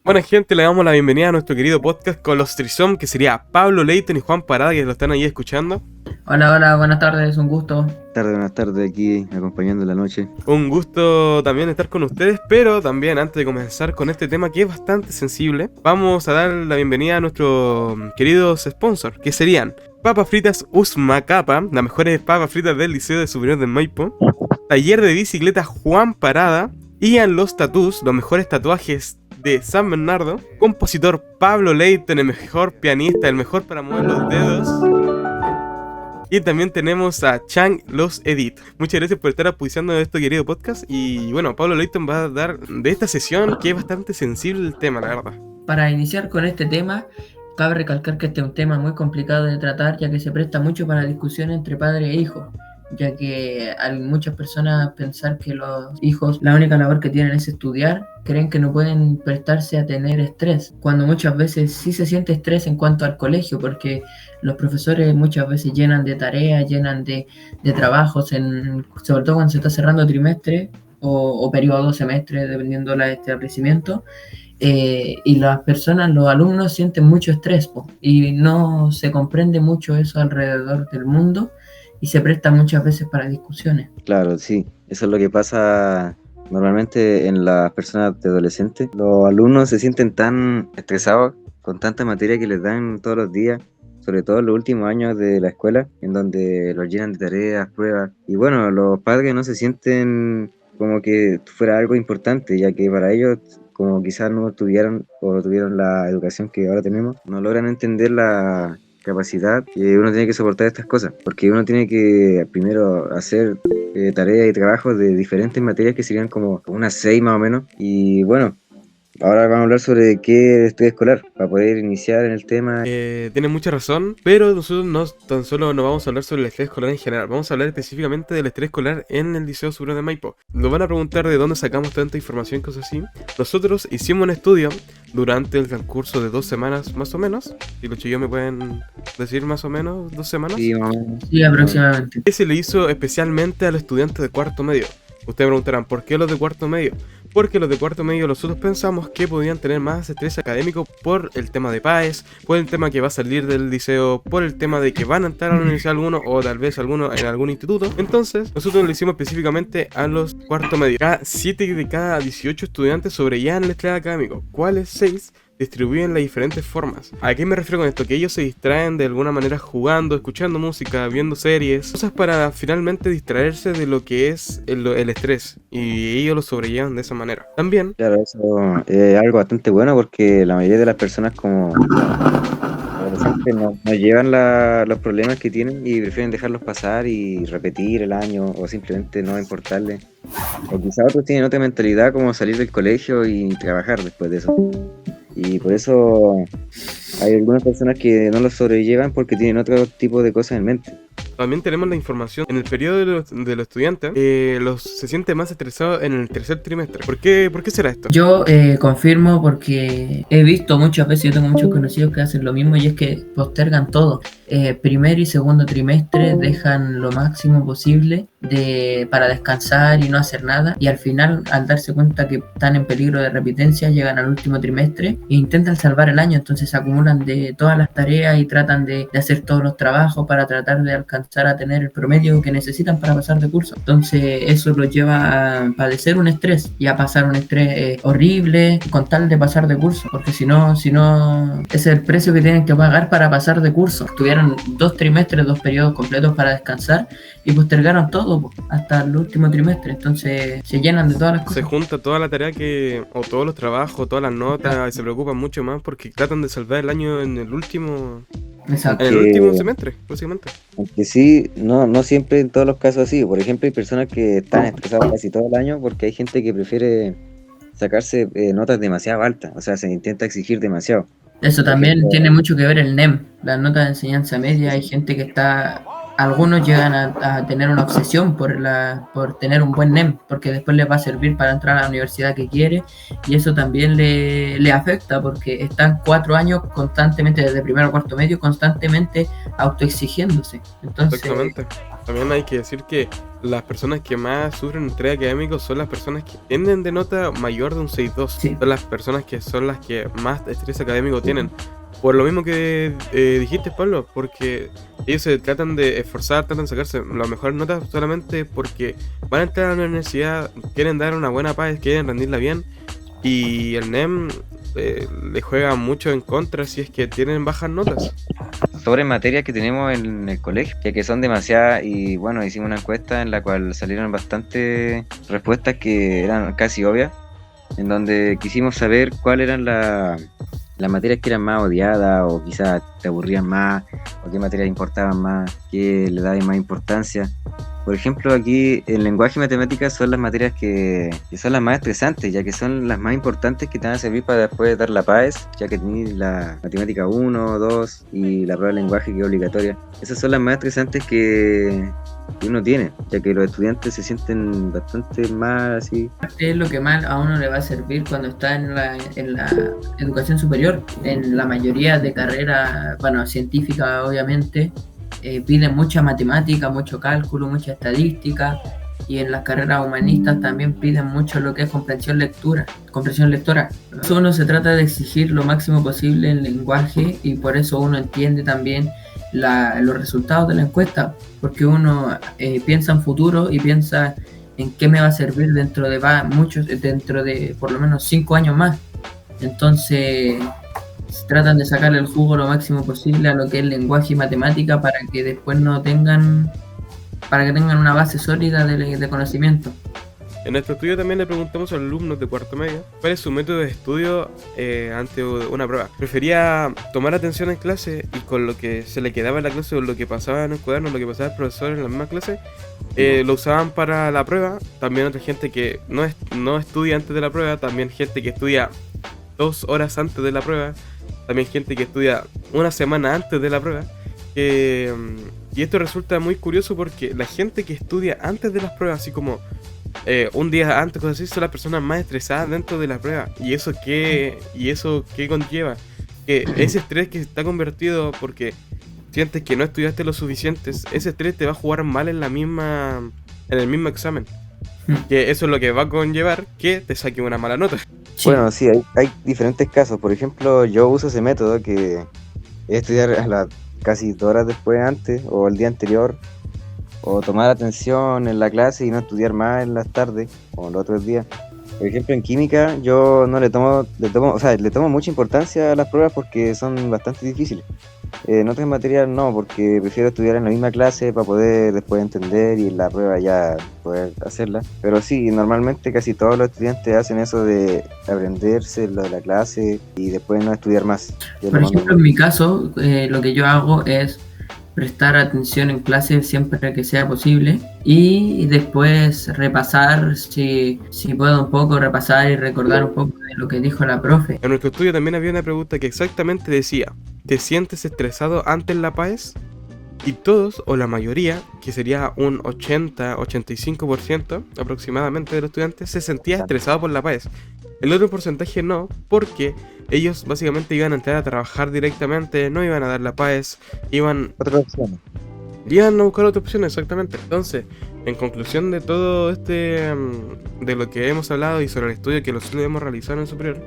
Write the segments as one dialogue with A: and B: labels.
A: Buena gente, le damos la bienvenida a nuestro querido podcast con los Trisom, que sería Pablo Leighton y Juan Parada, que lo están ahí escuchando.
B: Hola, buenas tardes, un gusto.
C: Buenas tardes aquí acompañando la noche.
A: Un gusto también estar con ustedes, pero también antes de comenzar con este tema que es bastante sensible, vamos a dar la bienvenida a nuestros queridos sponsors, que serían Papas Fritas Usmacapa, las mejores papas fritas del Liceo de Superior del Maipo, Taller de Bicicleta Juan Parada, Ian Los Tattoos, los mejores tatuajes de San Bernardo, compositor Pablo Leighton, el mejor pianista, el mejor para mover los dedos. Y también tenemos a Chang Los Edit. Muchas gracias por estar auspiciando este querido podcast. Y bueno, Pablo Leighton va a dar de esta sesión que es bastante sensible el tema, la verdad.
B: Para iniciar con este tema, cabe recalcar que este es un tema muy complicado de tratar, ya que se presta mucho para discusión entre padre e hijo, ya que hay muchas personas pensar que los hijos la única labor que tienen es estudiar, creen que no pueden prestarse a tener estrés, cuando muchas veces sí se siente estrés en cuanto al colegio, porque los profesores muchas veces llenan de tareas, llenan de trabajos, sobre todo cuando se está cerrando trimestre o periodo semestre, dependiendo del establecimiento. Y las personas, los alumnos sienten mucho estrés y no se comprende mucho eso alrededor del mundo y se presta muchas veces para discusiones.
C: Claro, sí, eso es lo que pasa normalmente en las personas de adolescentes. Los alumnos se sienten tan estresados con tanta materia que les dan todos los días, sobre todo en los últimos años de la escuela, en donde los llenan de tareas, pruebas. Y bueno, los padres no se sienten como que fuera algo importante, ya que para ellos, como quizás no tuvieron la educación que ahora tenemos, no logran entender la capacidad que uno tiene que soportar estas cosas, porque uno tiene que primero hacer tareas y trabajos de diferentes materias que serían como unas 6 más o menos. Y bueno, ahora vamos a hablar sobre qué es estudio escolar, para poder iniciar en el tema.
A: Tiene mucha razón, pero nosotros no tan solo no vamos a hablar sobre el estrés escolar en general, vamos a hablar específicamente del estrés escolar en el Liceo Superior de Maipo. Nos van a preguntar de dónde sacamos tanta información, cosas así. Nosotros hicimos un estudio durante el transcurso de 2 semanas más o menos, si los chicos me pueden decir más o menos 2 semanas.
C: Sí, más o menos.
B: Sí, aproximadamente.
A: Que se le hizo especialmente a los estudiantes de cuarto medio. Ustedes preguntarán, ¿por qué los de cuarto medio? Porque los de cuarto medio nosotros pensamos que podían tener más estrés académico por el tema de PAES, por el tema que va a salir del liceo, por el tema de que van a entrar a la universidad algunos o tal vez algunos en algún instituto. Entonces, nosotros lo hicimos específicamente a los cuarto medio. 7 de cada 18 estudiantes sobrellevan el estrés académico, ¿cuáles 6 distribuyen las diferentes formas? ¿A qué me refiero con esto? Que ellos se distraen de alguna manera jugando, escuchando música, viendo series, cosas para finalmente distraerse de lo que es el estrés, y ellos lo sobrellevan de esa manera. También,
C: Claro, eso es algo bastante bueno porque la mayoría de las personas como adolescentes no llevan los problemas que tienen y prefieren dejarlos pasar y repetir el año o simplemente no importarle. O quizá otros tienen otra mentalidad como salir del colegio y trabajar después de eso. Y por eso hay algunas personas que no lo sobrellevan porque tienen otro tipo de cosas en mente.
A: también tenemos la información en el periodo de los estudiantes, se siente más estresados en el tercer trimestre. ¿Por qué será esto?
B: Yo confirmo porque he visto muchas veces, yo tengo muchos conocidos que hacen lo mismo y es que postergan todo. Primer y segundo trimestre dejan lo máximo posible para descansar y no hacer nada, y al final, al darse cuenta que están en peligro de repitencia, llegan al último trimestre e intentan salvar el año. Entonces se acumulan de todas las tareas y tratan de hacer todos los trabajos para tratar de alcanzar a tener el promedio que necesitan para pasar de curso. Entonces eso los lleva a padecer un estrés y a pasar un estrés horrible con tal de pasar de curso, porque si no ese es el precio que tienen que pagar para pasar de curso. Tuvieron 2 trimestres, 2 periodos completos para descansar y postergaron todo hasta el último trimestre. Entonces se llenan de todas las cosas.
A: Se junta toda la tarea o todos los trabajos, todas las notas, y se preocupan mucho más porque tratan de salvar el año en el último
B: Exacto.
A: En el último semestre, básicamente.
C: Aunque sí, no siempre en todos los casos así. Por ejemplo, hay personas que están estresadas casi todo el año porque hay gente que prefiere sacarse notas demasiado altas. O sea, se intenta exigir demasiado.
B: Eso también tiene mucho que ver el NEM, la nota de enseñanza media. Hay gente que algunos llegan a tener una obsesión por tener un buen NEM, porque después les va a servir para entrar a la universidad que quiere, y eso también le afecta porque están 4 años constantemente, desde primero a cuarto medio, constantemente autoexigiéndose. Entonces,
A: Exactamente. También hay que decir que las personas que más sufren estrés académico son las personas que tienen de nota mayor de un 6.2.
B: Sí.
A: Son las personas que son las que más estrés académico tienen. Por lo mismo que dijiste, Pablo, porque ellos se tratan de esforzar, tratan de sacarse las mejores notas solamente porque van a entrar a la universidad, quieren dar una buena paz, quieren rendirla bien, y el NEM le juega mucho en contra si es que tienen bajas notas.
C: Sobre materias que tenemos en el colegio, ya que son demasiadas, y bueno, hicimos una encuesta en la cual salieron bastantes respuestas que eran casi obvias, en donde quisimos saber cuáles eran las materias que eran más odiadas o quizás te aburrían más, o qué materias importaban más, qué le daban más importancia. Por ejemplo, aquí el lenguaje y matemáticas son las materias que son las más estresantes, ya que son las más importantes que te van a servir para después dar la PAES, ya que tenés la matemática 1, 2 y la prueba de lenguaje que es obligatoria. Esas son las más estresantes que uno tiene, ya que los estudiantes se sienten bastante mal así.
B: Es lo que más a uno le va a servir cuando está en la educación superior. En la mayoría de carreras, bueno, científicas obviamente, piden mucha matemática, mucho cálculo, mucha estadística, y en las carreras humanistas también piden mucho lo que es comprensión lectora. Eso uno se trata de exigir lo máximo posible en lenguaje, y por eso uno entiende también los resultados de la encuesta, porque uno piensa en futuro y piensa en qué me va a servir dentro de por lo menos 5 años más. Entonces tratan de sacarle el jugo lo máximo posible a lo que es lenguaje y matemática para que después tengan una base sólida de conocimiento.
A: En nuestro estudio también le preguntamos a los alumnos de cuarto medio cuál es su método de estudio ante una prueba. Prefería tomar atención en clase y con lo que se le quedaba en la clase o lo que pasaba en el cuaderno, lo que pasaba el profesor en la misma clase, lo usaban para la prueba. También otra gente que no estudia antes de la prueba, también gente que estudia 2 horas antes de la prueba, también gente que estudia una semana antes de la prueba. Y esto resulta muy curioso porque la gente que estudia antes de las pruebas, así como un día antes, cosas así, son las personas más estresadas dentro de la prueba. ¿Y eso qué conlleva? Que ese estrés que está convertido porque sientes que no estudiaste lo suficiente, ese estrés te va a jugar mal en el mismo examen. Que eso es lo que va a conllevar que te saque una mala nota.
B: Sí.
C: Bueno, sí, hay diferentes casos. Por ejemplo, yo uso ese método que es estudiar casi 2 horas después antes o el día anterior, o tomar atención en la clase y no estudiar más en las tardes o los otros días. Por ejemplo, en química yo no le tomo mucha importancia a las pruebas porque son bastante difíciles. En otras materias no, porque prefiero estudiar en la misma clase para poder después entender y en la prueba ya poder hacerla. Pero sí, normalmente casi todos los estudiantes hacen eso de aprenderse lo de la clase y después no estudiar más.
B: Por ejemplo, en mi caso, lo que yo hago es prestar atención en clase siempre que sea posible y después repasar, si puedo un poco repasar y recordar un poco de lo que dijo la profe.
A: En nuestro estudio también había una pregunta que exactamente decía: ¿te sientes estresado antes la PAES? Y todos, o la mayoría, que sería un 80-85% aproximadamente de los estudiantes, se sentía estresado por la PAES. El otro porcentaje no, porque ellos básicamente iban a entrar a trabajar directamente, no iban a dar la PAES, iban
C: Otra opción.
A: a buscar otra opción, exactamente. Entonces, en conclusión de todo de lo que hemos hablado y sobre el estudio que nosotros hemos realizado en el superior,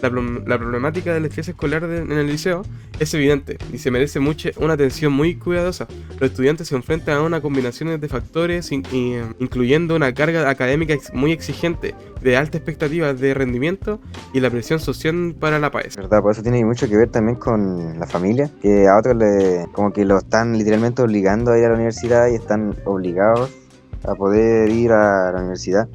A: la problemática del estrés escolar en el liceo es evidente y se merece una atención muy cuidadosa. Los estudiantes se enfrentan a una combinación de factores incluyendo una carga académica muy exigente, de alta expectativa de rendimiento y la presión social para la PAES.
C: ¿Verdad? Por eso tiene mucho que ver también con la familia, que a otros como que lo están literalmente obligando a ir a la universidad y están obligados a poder ir a la universidad.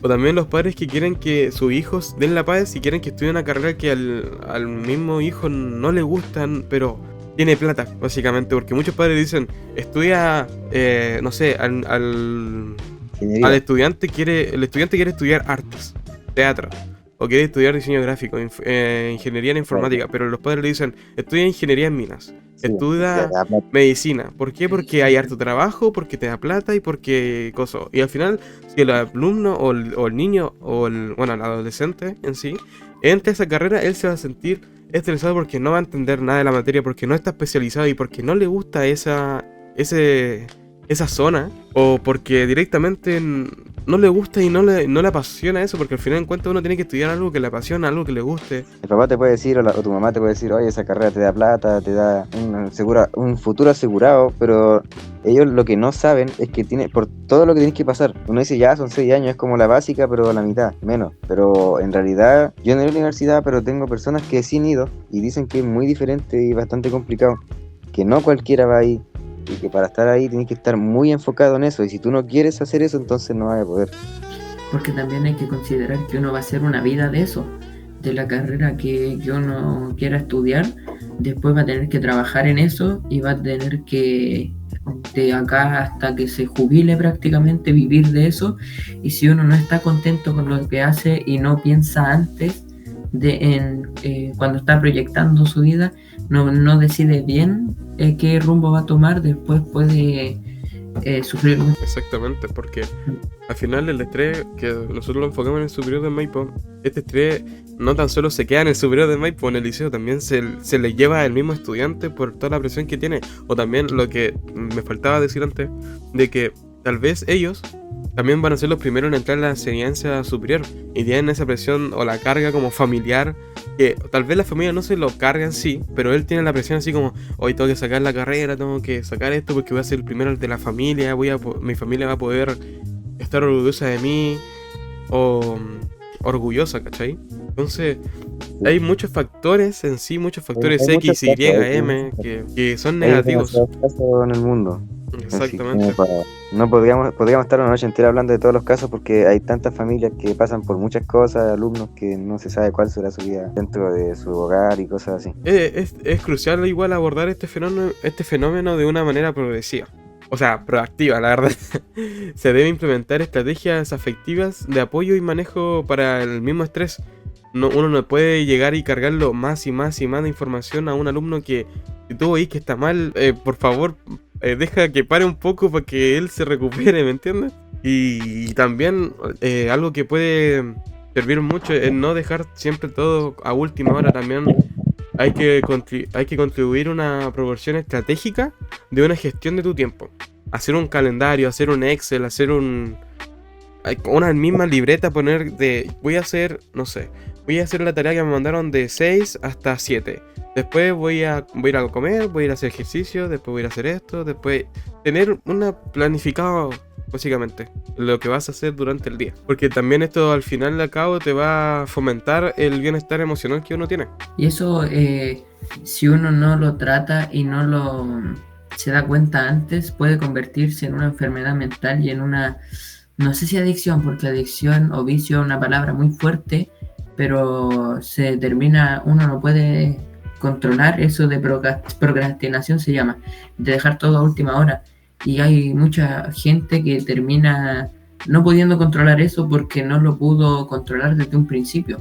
A: O también los padres que quieren que sus hijos den la PAES y quieren que estudie una carrera que al mismo hijo no le gustan, pero tiene plata, básicamente. Porque muchos padres dicen, estudia, no sé, el estudiante quiere estudiar artes, teatro, o quiere estudiar diseño gráfico, ingeniería en informática, pero los padres le dicen, estudia ingeniería en minas.
C: Sí,
A: estudia medicina. ¿Por qué? Porque hay harto trabajo, porque te da plata y porque cosas. Y al final, si el alumno o el niño o el adolescente en sí entra a esa carrera, él se va a sentir estresado porque no va a entender nada de la materia, porque no está especializado y porque no le gusta ese esa zona, o porque directamente no le gusta y no le apasiona eso, porque al final en cuentas uno tiene que estudiar algo que le apasiona, algo que le guste.
C: El papá te puede decir, o tu mamá te puede decir, oye, esa carrera te da plata, te da un futuro asegurado, pero ellos lo que no saben es que tiene, por todo lo que tienes que pasar. Uno dice, ya, son 6 años, es como la básica, pero la mitad, menos. Pero en realidad, yo no he ido a la universidad, pero tengo personas que sí han ido y dicen que es muy diferente y bastante complicado, que no cualquiera va ahí, y que para estar ahí tienes que estar muy enfocado en eso, y si tú no quieres hacer eso, entonces no vas a poder.
B: Porque también hay que considerar que uno va a hacer una vida de eso, de la carrera que uno quiera estudiar. Después va a tener que trabajar en eso y va a tener que, de acá hasta que se jubile prácticamente, vivir de eso. Y si uno no está contento con lo que hace y no piensa antes cuando está proyectando su vida, no decide bien qué rumbo va a tomar, después puede sufrir mucho.
A: Exactamente, porque al final el estrés que nosotros lo enfocamos en el superior de Maipo, este estrés no tan solo se queda en el superior de Maipo, en el liceo también se le lleva al mismo estudiante por toda la presión que tiene, o también lo que me faltaba decir antes, de que tal vez ellos también van a ser los primeros en entrar en la enseñanza superior y tienen esa presión o la carga como familiar, que tal vez la familia no se lo carga en sí, pero él tiene la presión así como, hoy tengo que sacar la carrera, tengo que sacar esto porque voy a ser el primero de la familia, mi familia va a poder estar orgullosa de mí o orgullosa, ¿cachai? Entonces hay muchos factores en sí, muchos factores
C: Hay
A: X,
C: muchos
A: Y,
C: casos,
A: M que son
C: hay
A: negativos.
C: demasiados casos en el mundo.
A: Exactamente.
C: No podríamos estar una noche entera hablando de todos los casos porque hay tantas familias que pasan por muchas cosas, alumnos que no se sabe cuál será su vida dentro de su hogar y cosas así.
A: Es crucial igual abordar este fenómeno de una manera progresiva. O sea, proactiva, la verdad. Se debe implementar estrategias afectivas de apoyo y manejo para el mismo estrés. Uno no puede llegar y cargarlo más y más y más de información a un alumno que, si tú veis que está mal, por favor, deja que pare un poco para que él se recupere, ¿me entiendes? Y también algo que puede servir mucho es no dejar siempre todo a última hora. También hay que contribuir una proporción estratégica de una gestión de tu tiempo. Hacer un calendario, hacer un Excel, hacer una misma libreta, poner voy a hacer, no sé, voy a hacer la tarea que me mandaron de 6 hasta 7. Después voy a ir a comer, voy a ir a hacer ejercicio, después voy a ir a hacer esto, después tener una planificado básicamente lo que vas a hacer durante el día. Porque también esto al final de cabo te va a fomentar el bienestar emocional que uno tiene.
B: Y eso, si uno no lo trata y se da cuenta antes, puede convertirse en una enfermedad mental y en una, no sé si adicción, porque adicción o vicio es una palabra muy fuerte, pero uno no puede controlar eso de procrastinación, se llama, de dejar todo a última hora. Y hay mucha gente que termina no pudiendo controlar eso porque no lo pudo controlar desde un principio.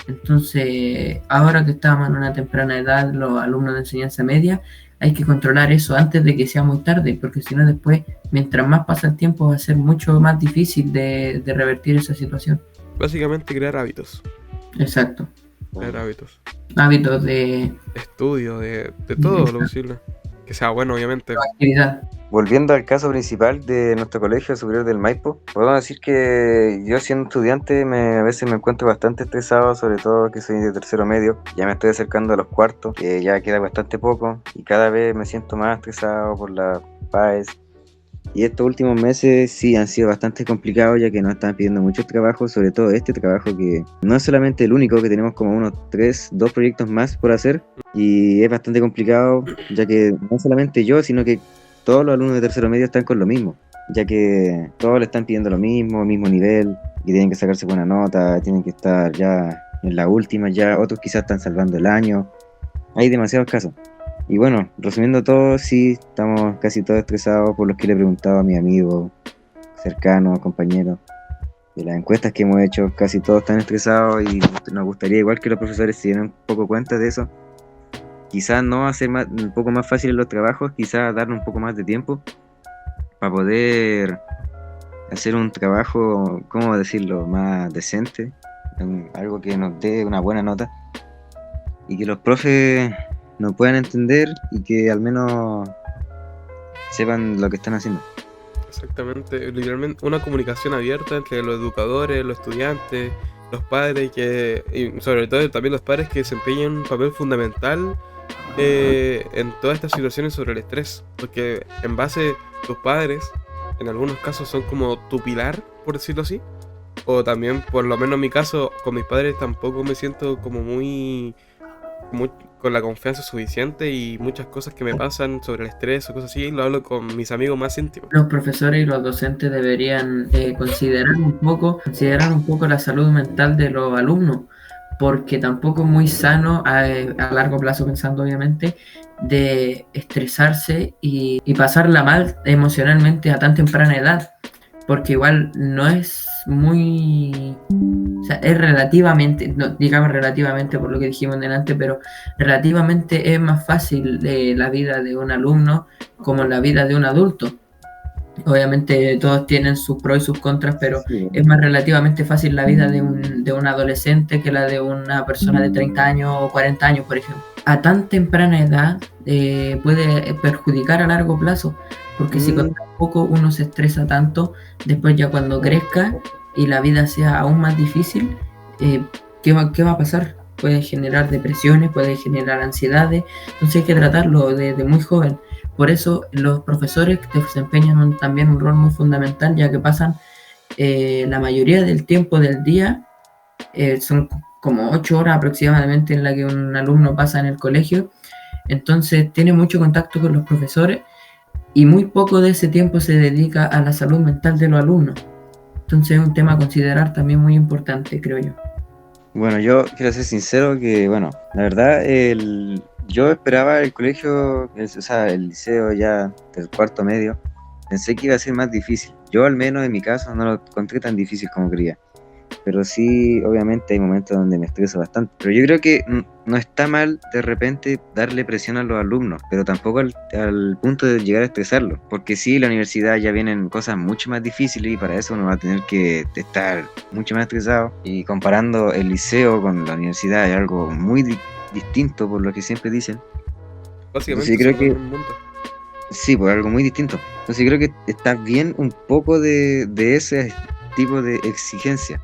B: Entonces, ahora que estamos en una temprana edad, los alumnos de enseñanza media, hay que controlar eso antes de que sea muy tarde, porque si no después, mientras más pasa el tiempo, va a ser mucho más difícil de revertir esa situación.
A: Básicamente crear hábitos.
B: Exacto.
A: Crear hábitos.
B: Hábitos de
A: Estudio, de todo lo posible. Que sea bueno, obviamente.
B: actividad.
C: Volviendo al caso principal de nuestro colegio superior del Maipo, puedo decir que yo siendo estudiante a veces me encuentro bastante estresado, sobre todo que soy de tercero medio, ya me estoy acercando a los cuartos, que ya queda bastante poco y cada vez me siento más estresado por la PAES. Y estos últimos meses sí han sido bastante complicados ya que nos están pidiendo mucho trabajo, sobre todo este trabajo que no es solamente el único, que tenemos como dos proyectos más por hacer y es bastante complicado ya que no solamente yo, sino que todos los alumnos de tercero medio están con lo mismo, ya que todos le están pidiendo lo mismo nivel, que tienen que sacarse buena nota, tienen que estar ya en la última, ya otros quizás están salvando el año, hay demasiados casos. Y bueno, resumiendo todo, sí, estamos casi todos estresados por los que le he preguntado a mis amigos, cercanos, compañeros. De las encuestas que hemos hecho, casi todos están estresados y nos gustaría igual que los profesores se dieran un poco cuenta de eso. Quizás no hacer un poco más fáciles los trabajos, quizás darnos un poco más de tiempo para poder hacer un trabajo, ¿cómo decirlo?, más decente, algo que nos dé una buena nota y que los profes nos puedan entender y que al menos sepan lo que están haciendo.
A: Exactamente, literalmente una comunicación abierta entre los educadores, los estudiantes, los padres, y sobre todo también los padres que desempeñan un papel fundamental en todas estas situaciones sobre el estrés, porque en base tus padres, en algunos casos son como tu pilar, por decirlo así, o también, por lo menos en mi caso, con mis padres tampoco me siento como muy con la confianza suficiente, y muchas cosas que me pasan sobre el estrés o cosas así, lo hablo con mis amigos más íntimos.
B: Los profesores y los docentes deberían considerar un poco la salud mental de los alumnos, porque tampoco es muy sano a largo plazo, pensando obviamente, de estresarse y pasarla mal emocionalmente a tan temprana edad, porque igual no es muy... O sea, es relativamente, no, digamos relativamente por lo que dijimos delante, pero relativamente es más fácil la vida de un alumno como la vida de un adulto. Obviamente todos tienen sus pros y sus contras, pero
C: Sí.
B: es más relativamente fácil la vida de un adolescente que la de una persona de 30 años o 40 años, por ejemplo. A tan temprana edad puede perjudicar a largo plazo, porque si con tan poco uno se estresa tanto, después ya cuando crezca y la vida sea aún más difícil, ¿qué va a pasar? Puede generar depresiones, puede generar ansiedades, entonces hay que tratarlo desde muy joven. Por eso los profesores desempeñan también un rol muy fundamental, ya que pasan la mayoría del tiempo del día, son como 8 horas aproximadamente en la que un alumno pasa en el colegio, entonces tiene mucho contacto con los profesores y muy poco de ese tiempo se dedica a la salud mental de los alumnos. Entonces es un tema a considerar también muy importante, creo yo.
C: Bueno, yo quiero ser sincero que, bueno, la verdad, yo esperaba el colegio, o sea, el liceo ya del cuarto medio, pensé que iba a ser más difícil. Yo al menos en mi caso no lo encontré tan difícil como creía. Pero sí, obviamente hay momentos donde me estreso bastante. Pero yo creo que no está mal de repente darle presión a los alumnos, pero tampoco al punto de llegar a estresarlos. Porque sí, en la universidad ya vienen cosas mucho más difíciles y para eso uno va a tener que estar mucho más estresado. Y comparando el liceo con la universidad es algo muy distinto por lo que siempre dicen.
A: Básicamente,
C: Entonces, creo
A: son
C: que
A: un mundo.
C: sí, pues algo muy distinto. Entonces creo que está bien un poco de ese tipo de exigencia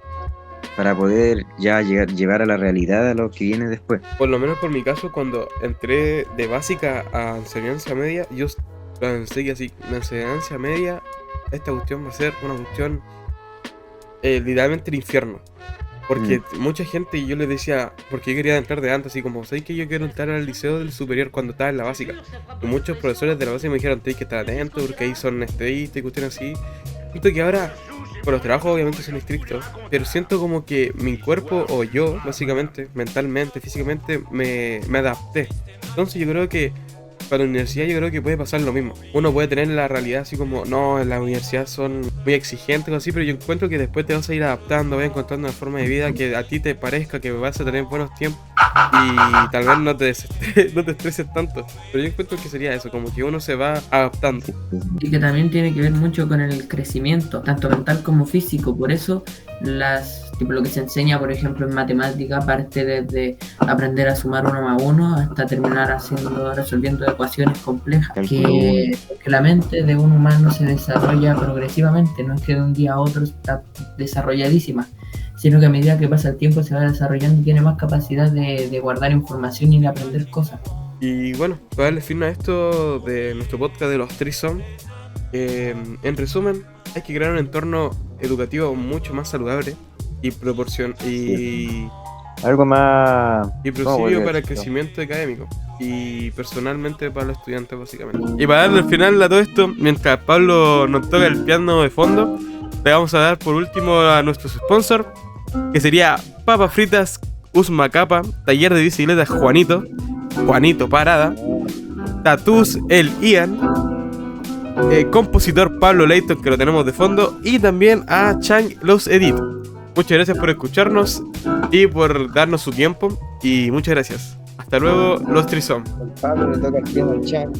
C: para poder ya llevar a la realidad a lo que viene después.
A: Por lo menos por mi caso, cuando entré de básica a enseñanza media, yo pensé que así, la enseñanza media, esta cuestión va a ser una cuestión literalmente el infierno. Porque mucha gente, y yo les decía, porque yo quería entrar de antes, así como, ¿sabes que yo quiero entrar al liceo del superior cuando estaba en la básica? Y muchos profesores de la básica me dijeron, tienes que estar atento porque ahí son estrictos y cuestiones así. Siento que ahora, por los trabajos obviamente son estrictos, pero siento como que mi cuerpo, o yo, básicamente, mentalmente, físicamente, me adapté. Entonces yo creo que para la universidad yo creo que puede pasar lo mismo. Uno puede tener la realidad así como, no, en la universidad son muy exigentes o así, pero yo encuentro que después te vas a ir adaptando, vas encontrando una forma de vida que a ti te parezca que vas a tener buenos tiempos y tal vez no te estreses tanto. Pero yo encuentro que sería eso, como que uno se va adaptando.
B: Y que también tiene que ver mucho con el crecimiento, tanto mental como físico. Por eso lo que se enseña, por ejemplo, en matemática, parte desde aprender a sumar 1 más 1 hasta terminar resolviendo ecuaciones complejas. Que la mente de un humano se desarrolla progresivamente, no es que de un día a otro está desarrolladísima, sino que a medida que pasa el tiempo se va desarrollando y tiene más capacidad de guardar información y de aprender cosas.
A: Y bueno, para darle fin a esto de nuestro podcast de los Threesome, en resumen, hay que crear un entorno educativo mucho más saludable y
C: algo más
A: prosigue para el crecimiento académico y personalmente para los estudiantes, básicamente. Y para darle el final a todo esto, mientras Pablo nos toca el piano de fondo, le vamos a dar por último a nuestro sponsor, que sería Papas Fritas Usma Capa, Taller de Bicicletas Juanito Parada, Tatús El Ian, compositor Pablo Leighton, que lo tenemos de fondo, y también a Chang Los Edit. Muchas gracias por escucharnos y por darnos su tiempo, y muchas gracias. Hasta luego, los Threesome.
C: Pablo le toca el piano al Chang.